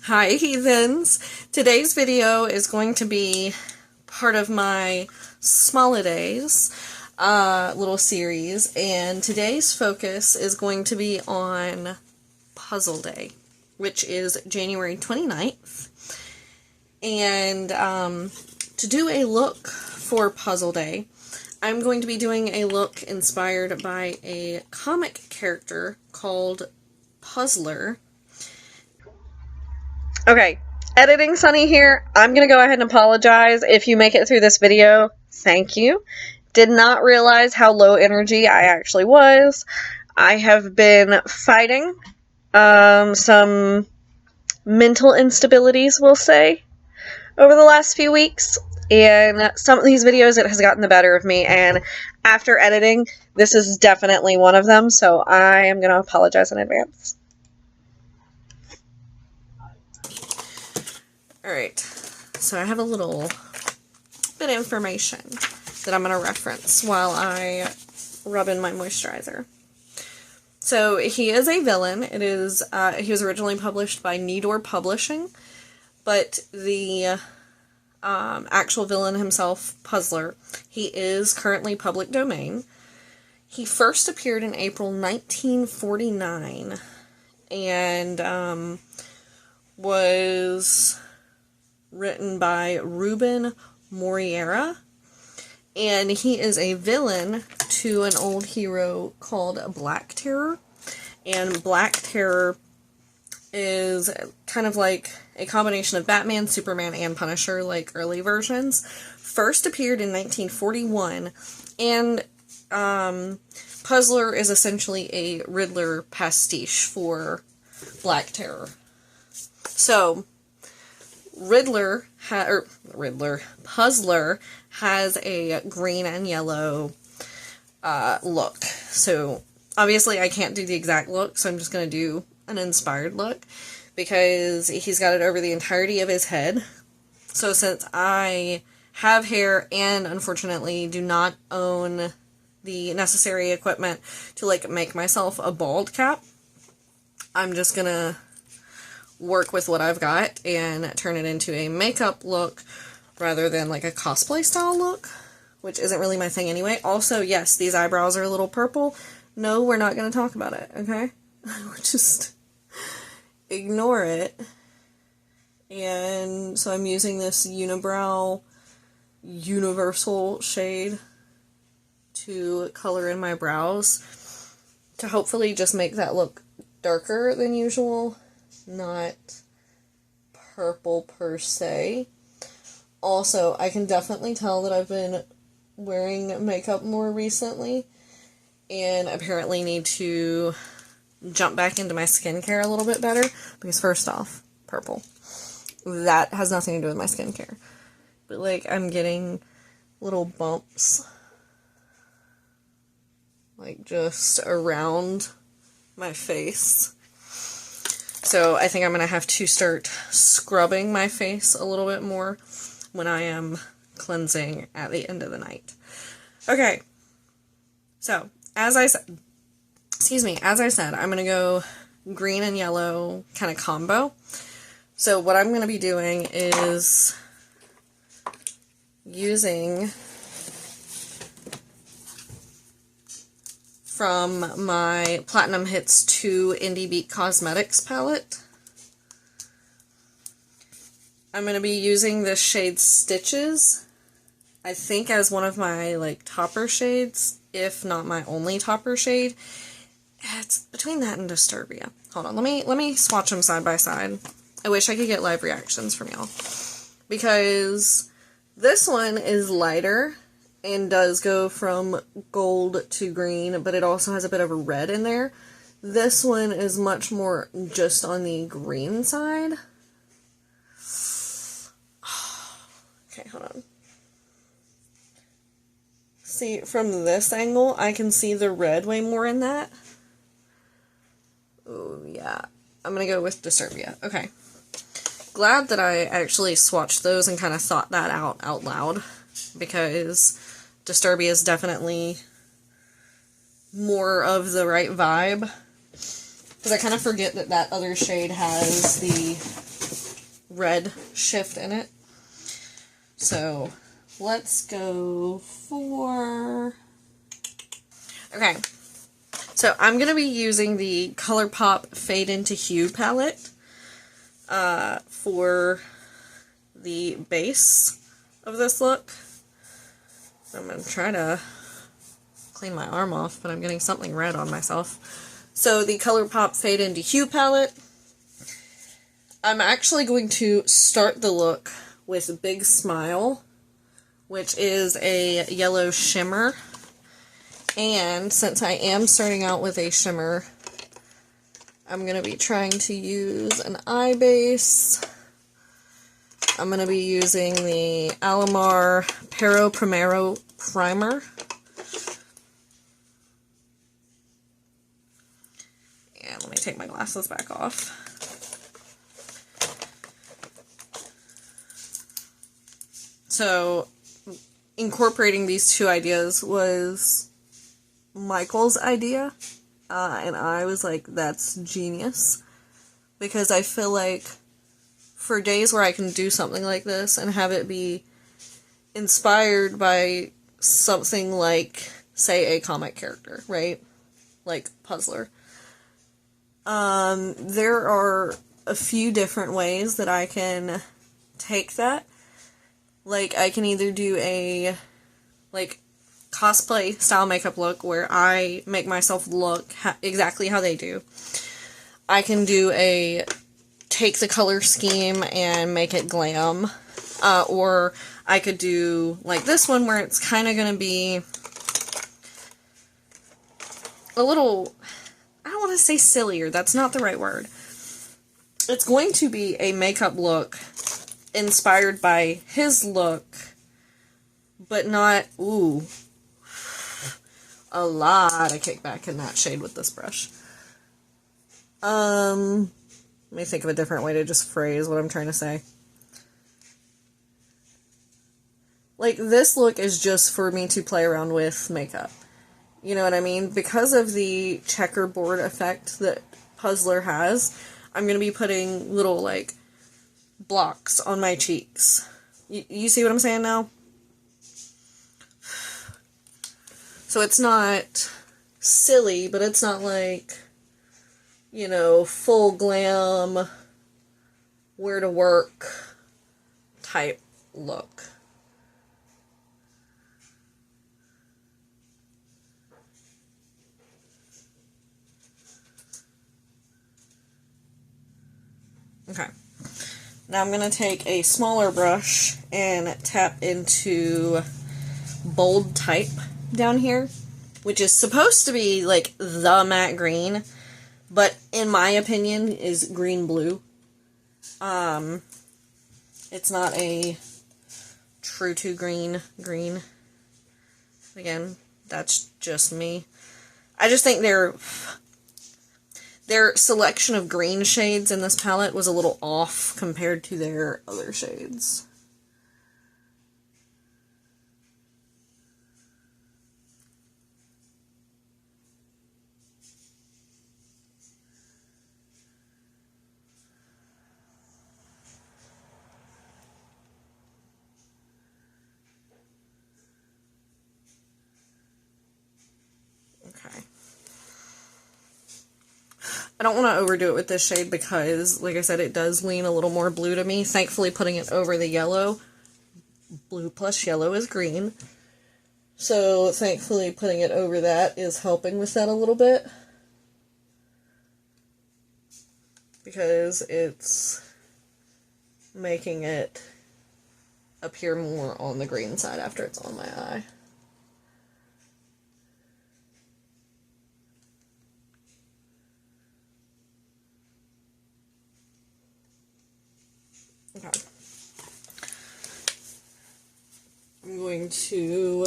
Hi heathens! Today's video is going to be part of my Smollidays little series, and today's focus is going to be on Puzzle Day, which is January 29th. And to do a look for Puzzle Day, I'm going to be doing a look inspired by a comic character called Puzzler. Okay, editing Sunny here. I'm going to go ahead and apologize if you make it through this video. Thank you. Did not realize how low energy I actually was. I have been fighting some mental instabilities, we'll say, over the last few weeks. And some of these videos, it has gotten the better of me. And after editing, this is definitely one of them. So I am going to apologize in advance. Alright, so I have a little bit of information that I'm going to reference while I rub in my moisturizer. So, he is a villain. It is, he was originally published by Needor Publishing, but the actual villain himself, Puzzler, he is currently public domain. He first appeared in April 1949, and was written by Ruben Moriera, and he is a villain to an old hero called Black Terror. And Black Terror is kind of like a combination of Batman, Superman, and Punisher, like early versions. First appeared in 1941, and Puzzler is essentially a Riddler pastiche for Black Terror. So, Puzzler has a green and yellow look. So, obviously I can't do the exact look, so I'm just going to do an inspired look, because he's got it over the entirety of his head. So, since I have hair and, unfortunately, do not own the necessary equipment to, like, make myself a bald cap, I'm just going to work with what I've got and turn it into a makeup look rather than like a cosplay style look, which isn't really my thing anyway. Also, yes, these eyebrows are a little purple. No, we're not going to talk about it, okay? Just ignore it. And so I'm using this Unibrow Universal shade to color in my brows to hopefully just make that look darker than usual. Not purple per se. Also, I can definitely tell that I've been wearing makeup more recently, and apparently need to jump back into my skincare a little bit better, because first off, purple. That has nothing to do with my skincare. But, like, I'm getting little bumps, like, just around my face. So I think I'm going to have to start scrubbing my face a little bit more when I am cleansing at the end of the night. Okay, so as I said, I'm going to go green and yellow kind of combo. So what I'm going to be doing is using from my Platinum Hits 2 Indie Beat Cosmetics palette. I'm going to be using this shade Stitches, I think as one of my, like, topper shades, if not my only topper shade. It's between that and Disturbia. Hold on, let me swatch them side by side. I wish I could get live reactions from y'all, because this one is lighter and does go from gold to green, but it also has a bit of a red in there. This one is much more just on the green side. Okay, hold on. See, from this angle, I can see the red way more in that. Oh, yeah. I'm gonna go with Disturbia. Okay. Glad that I actually swatched those and kind of thought that out loud, because Disturbia is definitely more of the right vibe. Because I kind of forget that that other shade has the red shift in it. So let's go for... Okay, so I'm going to be using the ColourPop Fade into Hue palette for the base of this look. I'm going to try to clean my arm off, but I'm getting something red on myself. So the ColourPop Fade into Hue palette. I'm actually going to start the look with Big Smile, which is a yellow shimmer. And since I am starting out with a shimmer, I'm going to be trying to use an eye base. I'm going to be using the Alamar Pero Primero Primer. And let me take my glasses back off. So, incorporating these two ideas was Michael's idea, and I was like, that's genius, because I feel like for days where I can do something like this and have it be inspired by something like, say, a comic character, right? Like Puzzler. There are a few different ways that I can take that. Like, I can either do a, like, cosplay style makeup look where I make myself look exactly how they do. I can do a take the color scheme and make it glam. Or I could do, like, this one where it's kind of going to be a little, I don't want to say sillier, that's not the right word. It's going to be a makeup look inspired by his look, but not, ooh, a lot of kickback in that shade with this brush. Let me think of a different way to just phrase what I'm trying to say. Like, this look is just for me to play around with makeup. You know what I mean? Because of the checkerboard effect that Puzzler has, I'm going to be putting little, like, blocks on my cheeks. You see what I'm saying now? So it's not silly, but it's not like, you know, full glam, wear to work type look. Okay. Now I'm going to take a smaller brush and tap into Bold Type down here, which is supposed to be like the matte green, but in my opinion is green-blue. It's not a true to green. Again, that's just me. I just think their selection of green shades in this palette was a little off compared to their other shades. Okay. I don't want to overdo it with this shade because, like I said, it does lean a little more blue to me. Thankfully, putting it over the yellow, blue plus yellow is green. So, thankfully, putting it over that is helping with that a little bit. Because it's making it appear more on the green side after it's on my eye. Okay. I'm going to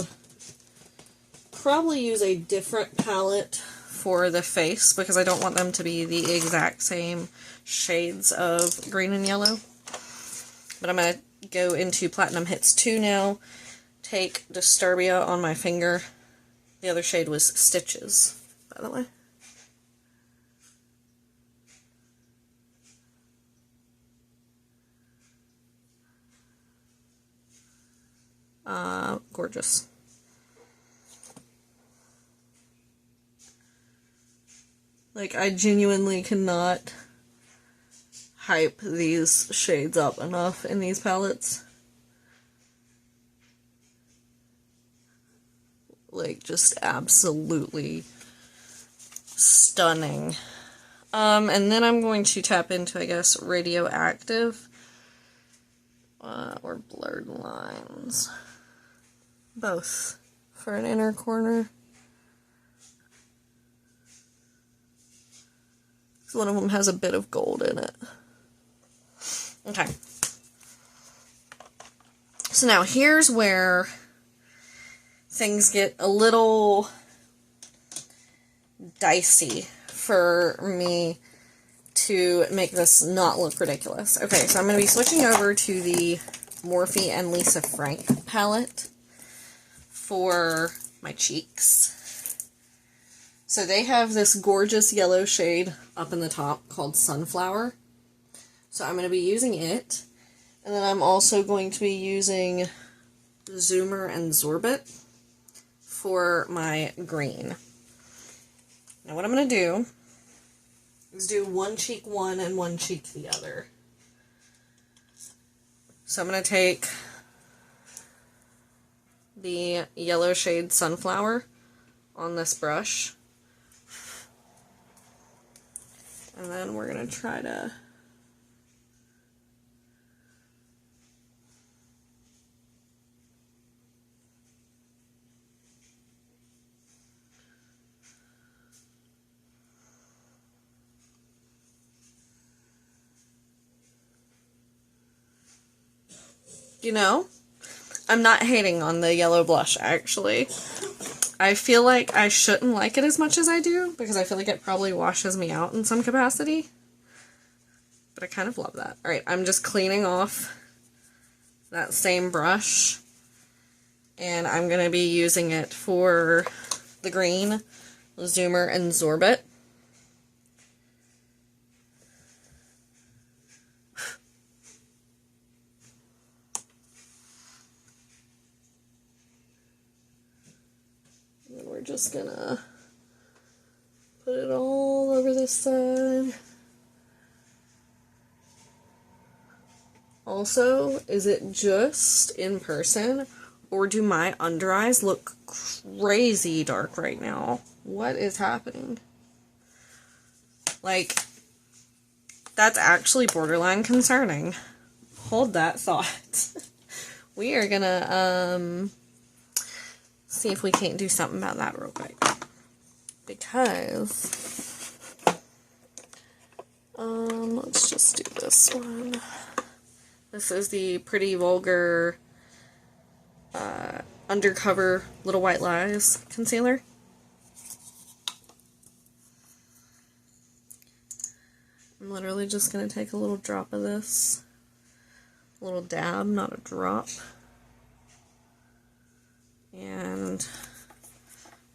probably use a different palette for the face because I don't want them to be the exact same shades of green and yellow. But I'm going to go into Platinum Hits 2 now. Take Disturbia on my finger. The other shade was Stitches, by the way. Gorgeous. Like, I genuinely cannot hype these shades up enough in these palettes. Like, just absolutely stunning. And then I'm going to tap into, I guess, Radioactive or Blurred Lines. Both for an inner corner. One of them has a bit of gold in it. Okay. So now here's where things get a little dicey for me to make this not look ridiculous. Okay, so I'm going to be switching over to the Morphe and Lisa Frank palette for my cheeks. So they have this gorgeous yellow shade up in the top called Sunflower. So I'm going to be using it. And then I'm also going to be using Zoomer and Zorbit for my green. Now what I'm going to do is do one cheek one and one cheek the other. So I'm going to take the yellow shade Sunflower on this brush. And then we're going to try to you know, I'm not hating on the yellow blush, actually. I feel like I shouldn't like it as much as I do, because I feel like it probably washes me out in some capacity. But I kind of love that. Alright, I'm just cleaning off that same brush, and I'm going to be using it for the green, Zoomer, and Zorbit. We're just gonna put it all over this side. Also, is it just in person, or do my under eyes look crazy dark right now? What is happening? Like, that's actually borderline concerning. Hold that thought. We are gonna, see if we can't do something about that real quick. Because, let's just do this one. This is the Pretty Vulgar Undercover Little White Lies concealer. I'm literally just going to take a little drop of this. A little dab, not a drop. And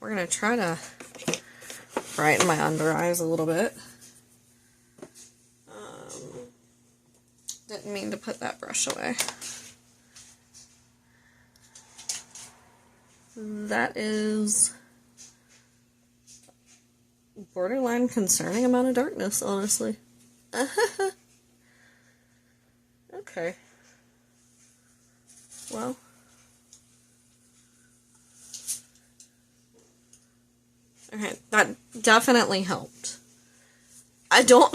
we're going to try to brighten my under eyes a little bit. Didn't mean to put that brush away. That is borderline concerning amount of darkness, honestly. Okay. Well. Okay, that definitely helped. I don't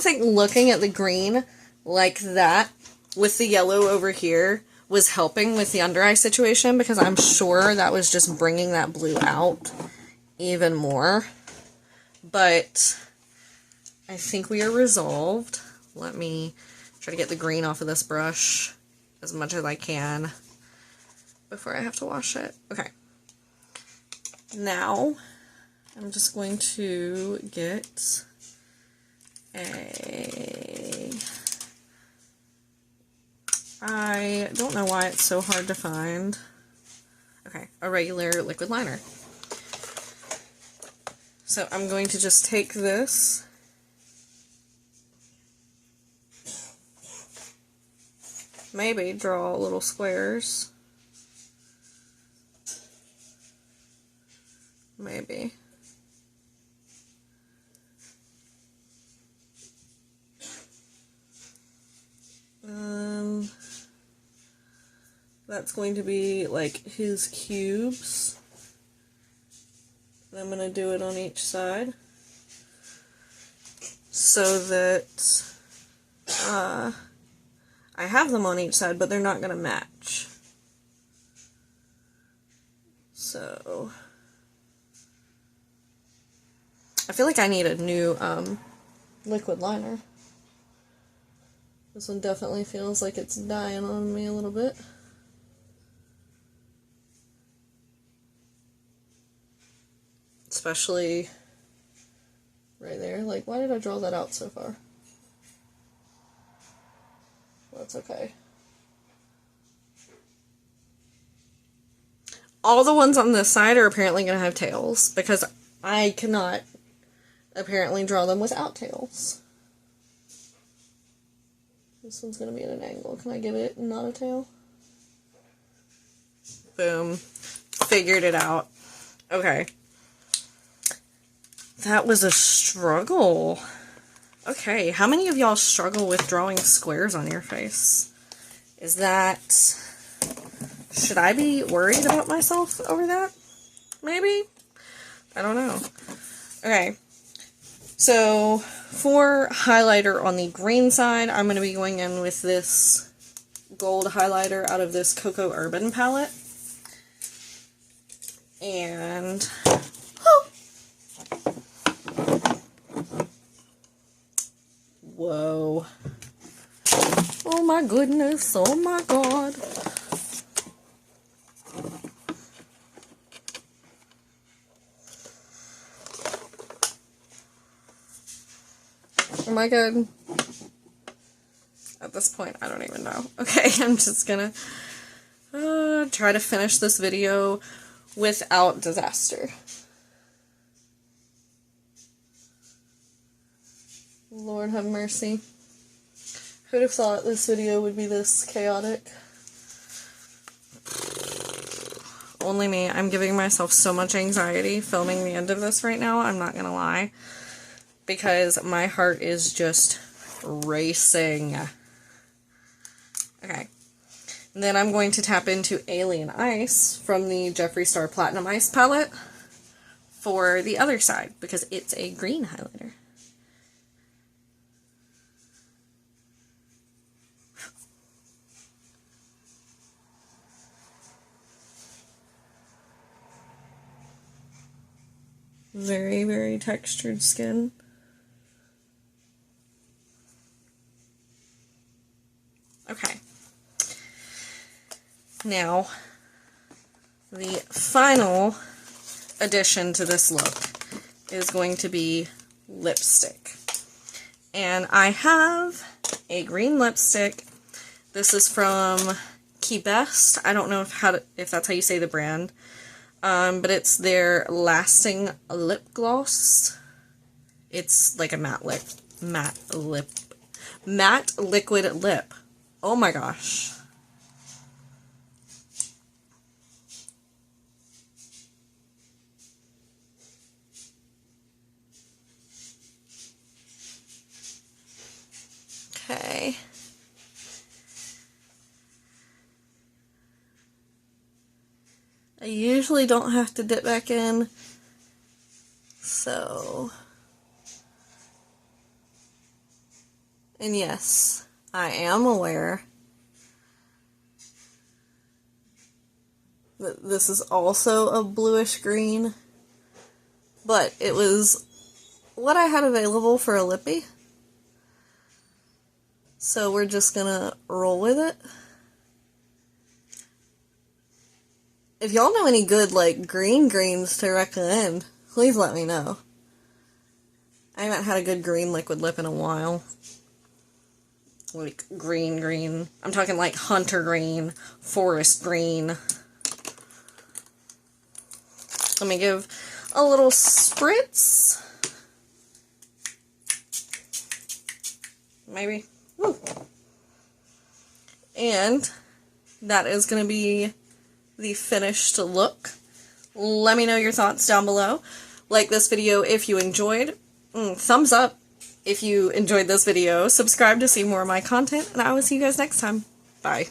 think looking at the green like that with the yellow over here was helping with the under eye situation, because I'm sure that was just bringing that blue out even more. But I think we are resolved. Let me try to get the green off of this brush as much as I can before I have to wash it. Okay. Now, I'm just going to get I don't know why it's so hard to find. Okay, a regular liquid liner. So I'm going to just take this maybe draw little squares. Maybe. That's going to be like his cubes. And I'm going to do it on each side so that I have them on each side, but they're not going to match. So I feel like I need a new liquid liner. This one definitely feels like it's dying on me a little bit. Especially right there. Like, why did I draw that out so far? That's okay. All the ones on this side are apparently going to have tails, because I cannot apparently draw them without tails. This one's going to be at an angle. Can I give it not a tail? Boom. Figured it out. Okay. That was a struggle. Okay, how many of y'all struggle with drawing squares on your face? Is that... should I be worried about myself over that? Maybe? I don't know. Okay. So, for highlighter on the green side, I'm going to be going in with this gold highlighter out of this Cocoa Urban palette. And... whoa. Oh my goodness. Oh my god. Am I good? At this point, I don't even know. Okay, I'm just gonna try to finish this video without disaster. Lord have mercy. Who'd have thought this video would be this chaotic? Only me. I'm giving myself so much anxiety filming the end of this right now, I'm not gonna lie. Because my heart is just racing. Okay. And then I'm going to tap into Alien Ice from the Jeffree Star Platinum Ice palette for the other side, because it's a green highlighter. Very, very textured skin. Okay. Now, the final addition to this look is going to be lipstick. And I have a green lipstick. This is from Key Best. I don't know if that's how you say the brand. But it's their Lasting Lip Gloss. It's like a matte liquid lip. Oh my gosh. Okay. I usually don't have to dip back in, so, and yes, I am aware that this is also a bluish green, but it was what I had available for a lippy, so we're just gonna roll with it. If y'all know any good, like, greens to recommend, please let me know. I haven't had a good green liquid lip in a while. Like, green. I'm talking like hunter green, forest green. Let me give a little spritz. Maybe. Woo. And that is going to be the finished look. Let me know your thoughts down below. Like this video if you enjoyed. Thumbs up if you enjoyed this video. Subscribe to see more of my content, and I will see you guys next time. Bye.